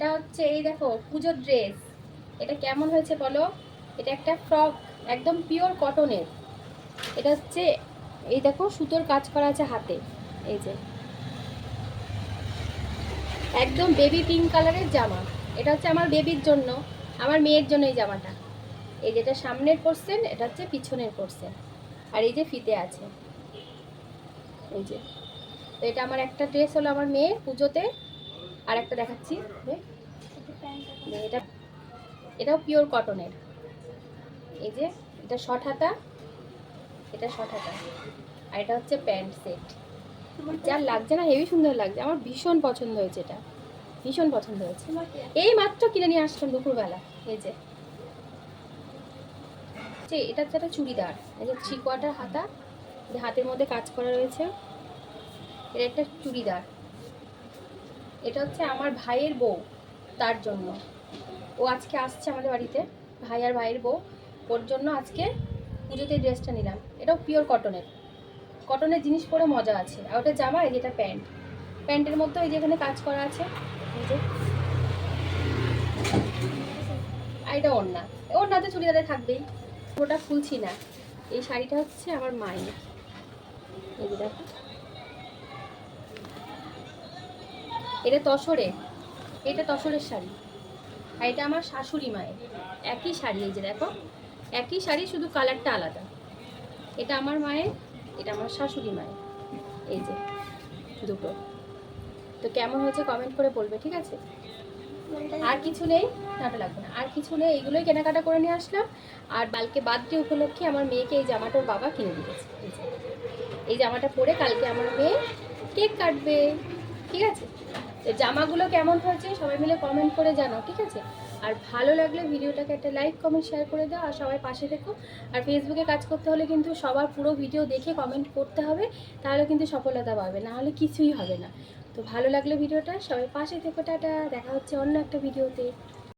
এটা হচ্ছে এই দেখো পুজোর ড্রেস। এটা কেমন হয়েছে বলো? এটা একটা ফ্রক, একদম পিওর কটনের। এটা হচ্ছে এই দেখো সুতোর কাজ করা আছে হাতে, এই যে একদম বেবি পিঙ্ক কালারের জামা। এটা হচ্ছে আমার বেবির জন্য, আমার মেয়ের জন্য এই জামাটা। এই যেটা সামনের পোর্শন, এটা হচ্ছে পিছনের পোর্শন, আর এই যে ফিতে আছে এই যে। তো এটা আমার একটা ড্রেস হলো আমার মেয়ের পুজোতে। আর একটা দেখাচ্ছি, এটা এটাও পিওর কটনের। এই যে এটা শর্ট হাতা, এটা শর্ট হাতা, আর এটা হচ্ছে প্যান্ট সেট। যার লাগছে না, হেভি সুন্দর লাগছে, আমার ভীষণ পছন্দ হয়েছে, এটা ভীষণ পছন্দ হয়েছে। এই মাত্র কিনে নিয়ে আসলাম দুপুরবেলা। এই যে এটা হচ্ছে একটা চুড়িদার, এই যে 3/4 হাতা, হাতের মধ্যে কাজ করা রয়েছে। এটা একটা চুড়িদার। এটা হচ্ছে আমার ভাইয়ের বউ, তার জন্য। ও আজকে আসছে আমাদের বাড়িতে, ভাই আর ভাইয়ের বউ, ওর জন্য আজকে পুজোতে ড্রেসটা নিলাম। এটাও পিওর কটনের, কটনের জিনিস পরে মজা আছে। আর ওটা জামা, এই যেটা প্যান্ট, প্যান্টের মধ্যে এই যে এখানে কাজ করা আছে, এই যে। আর এটা ওড়না, ওড়নাতে চুড়িদারে থাকবেই, ওটা খুলছি না। এই শাড়িটা হচ্ছে আমার মায়ের, এই যে দেখো, এটা তসরে, এটা তসরের শাড়ি। আর এটা আমার শাশুড়ি মায়ের, একই শাড়ি, এই যে দেখো একই শাড়ি, শুধু কালারটা আলাদা। এটা আমার মায়ের, এটা আমার শাশুড়ি মায়ের, এই যে দুটো। তো কেমন হয়েছে কমেন্ট করে বলবে, ঠিক আছে? আর কিছু নেই, টাটা লাগবে না, আর কিছু নেই, এইগুলোই কেনাকাটা করে নিয়ে আসলাম। আর কালকে বার্থডে উপলক্ষে আমার মেয়েকে এই জামাটার বাবা কিনে দিয়েছে। এই জামাটা পরে কালকে আমার মেয়ে কেক কাটবে, ঠিক আছে? তো জামাগুলো কেমন হয়েছে সবাই মিলে কমেন্ট করে জানাও, ঠিক আছে? আর ভালো লাগলে ভিডিওটাকে একটা লাইক কমেন্ট শেয়ার করে দাও, আর সবাই পাশে থেকো। আর ফেসবুকে কাজ করতে হলে কিন্তু সবার পুরো ভিডিও দেখে কমেন্ট করতে হবে, তাহলে কিন্তু সফলতা পাবে, না হলে কিছুই হবে না। তো ভালো লাগলে ভিডিওটা, সবাই পাশে থেকো, টাটা, দেখা হচ্ছে অন্য একটা ভিডিওতে।